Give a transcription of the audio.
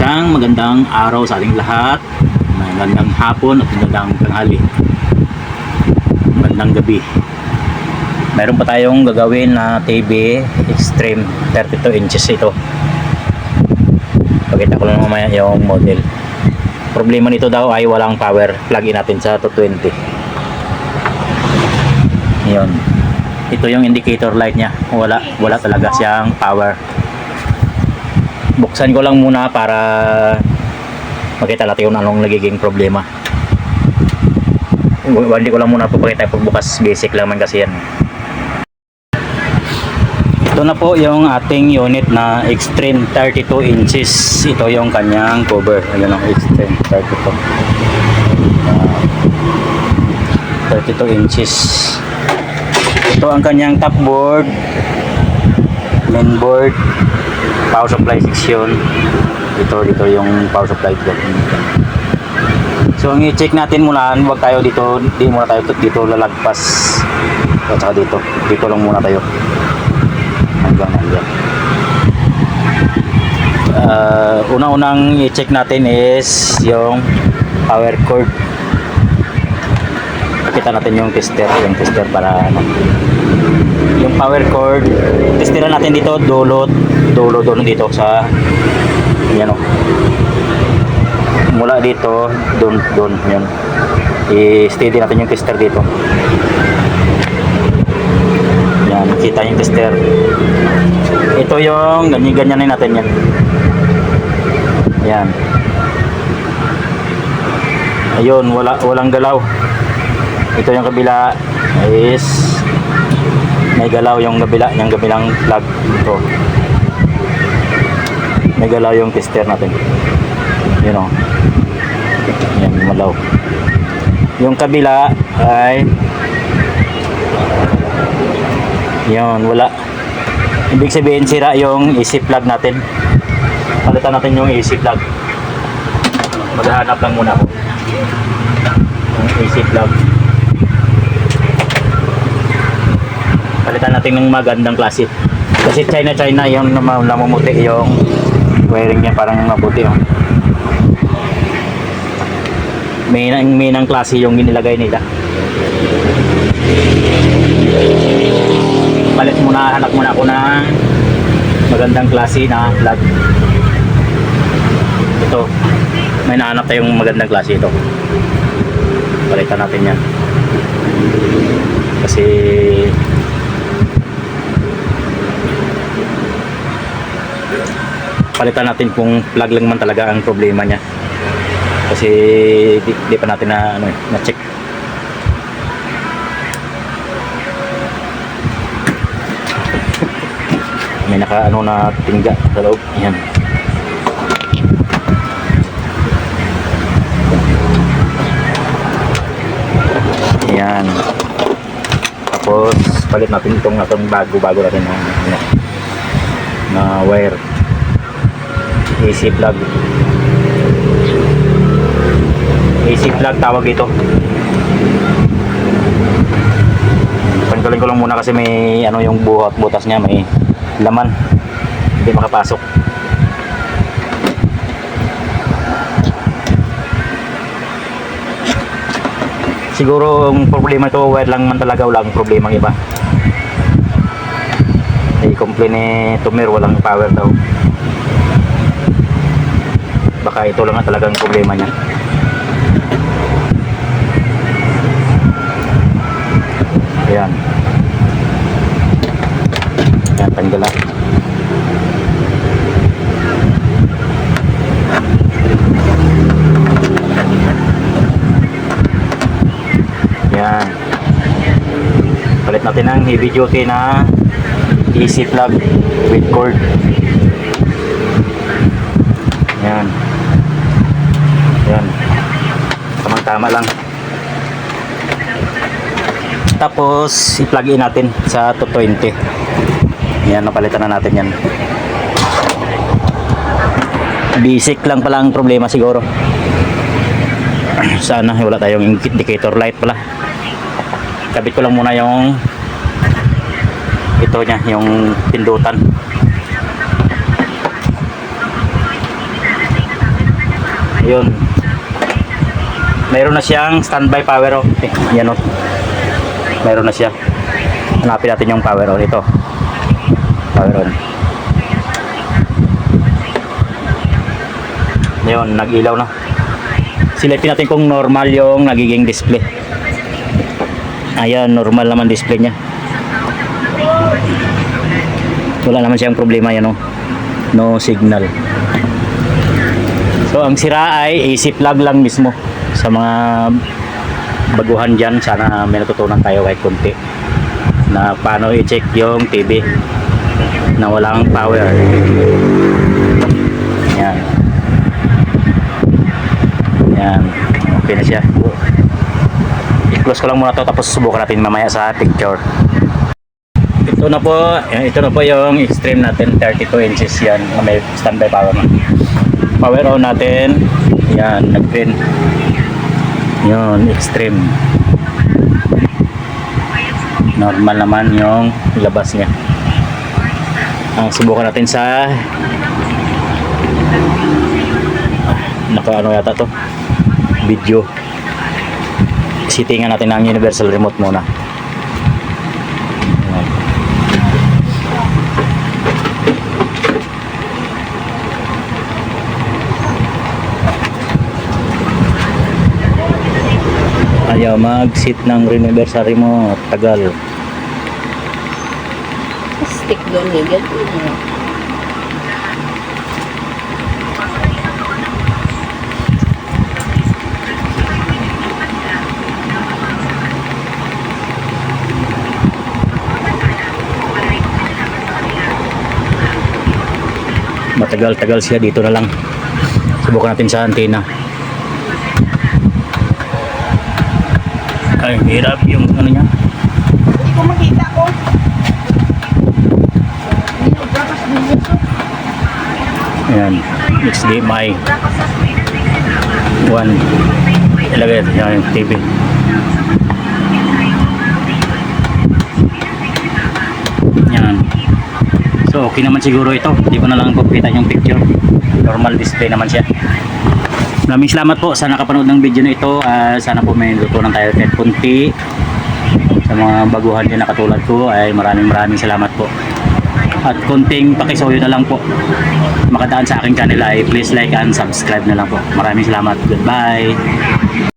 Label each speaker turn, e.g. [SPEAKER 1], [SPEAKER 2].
[SPEAKER 1] Isang magandang araw sa ating lahat. Magandang hapon at magandang tanghali. Magandang gabi. Meron pa tayong gagawin na TV Extreme 32 inches ito. Pakita ko lang mamaya yung model. Problema nito daw ay walang power. Plug in natin sa 220. Yun. Ito yung indicator light niya. Wala talaga siyang power. Buksan ko lang muna para makita natin kung anong nagiging problema. Hindi ko lang muna papakita pagbukas, basic lang man kasi yan. Ito na po yung ating unit na Extreme 32 inches. Ito yung kanyang cover. Ayan ang Extreme 32 inches. Ito ang kanyang top board, main board, power supply section. Dito yung power supply dito. So ang i-check natin muna, wag tayo dito, di muna tayo dito lalagpas. At saka dito lang muna tayo. Hanggang nandiyan. Unang-unang i-check natin is yung power cord. Kita natin yung tester para yung power cord. Testeran natin dito dulo dito sa yan o. Mula dito doon yun. I-steady natin yung tester dito. Yan, kita yung tester. Ito yung ganyan natin yan. Yan. Ayun, walang galaw. Ito yung kabila is may galaw yung kabilang plug ito. May galaw yung tester natin. Yun o. Yan, malaw. Yung kabila ay yun, wala. Ibig sabihin sira yung AC plug natin. Palitan natin yung AC plug. Maghahanap lang muna ako yung AC plug. Palitan natin ng magandang klase. Kasi China yung namumuti yung wiring niya, parang mabuti oh. May nang klase yung ginilagay nila. Hanap muna ako ng magandang klase na plug. Ito, may nahanap tayong magandang klase ito. Palitan natin yan. Kasi palitan natin kung plug lang man talaga ang problema niya. Kasi di pa natin na check. May na tingga sa loob. Yan. Yan. Tapos palit natin itong bago natin na wire. AC plug. AC plug tawag ito. Tanggalin ko lang muna kasi may yung butas niya, may laman. Hindi makapasok. Siguro ang problema ito wire lang man talaga, walang problema iba. I-complain ni Tumer walang power daw. Baka ito lang talagang problema niya. Ayan. Ayan, tanggalan. Ayan. Palit natin ng heavy duty na AC plug with cord. Ayan. Ayan. Tamang-tama lang. Tapos i-plug in natin sa 220. Yan, napalitan na natin yan. Basic lang pala ang problema siguro. Sana wala tayong indicator light pala. Kabit ko lang muna yung ito niya, yung pindutan. Yun. Mayroon na siyang standby power on. Yan o. Mayroon na siya. Hanapin natin yung power on. Ito. Power on. Yun, nag-ilaw na. Silipin natin kung normal yung nagiging display. Ayan, normal naman display niya. Wala naman siyang problema yan, no? No signal. So, ang sira ay AC plug lang mismo. Sa mga baguhan dyan, sana may natutunan tayo kahit konti na paano i-check yung TV na walang power. Yan. Yan. Okay na siya. I-close ko lang muna to, tapos susubukan natin mamaya sa picture. Ito na po yung extreme natin, 32 inches yan, na may standby power na. Power on natin. Yan, nag-green. Yun, extreme. Normal naman yung labas niya. Subukan natin sa naka-ano yata to, video. Settingan natin ang universal remote muna. Ayaw mag-sit ng universal remote, tagal.
[SPEAKER 2] Stick doon higit.
[SPEAKER 1] Matagal-tagal siya, dito na lang. Subukan natin sa antena. Ay, hirap yung ano niya.
[SPEAKER 2] Hindi ko makita ko.
[SPEAKER 1] Ayan, HDMI 1. Ilagay yung TV. Yan. So, okay naman siguro ito. Hindi ko na lang kupita yung picture. Normal display naman siya. Maraming salamat po sa nakapanood ng video na ito. Sana po may natutunan tayo kahit kunti. Sa mga baguhan din na katulad ko ay maraming salamat po. At kunting pakisuyo na lang po. Makadaan sa aking channel ay please like and subscribe na lang po. Maraming salamat. Goodbye.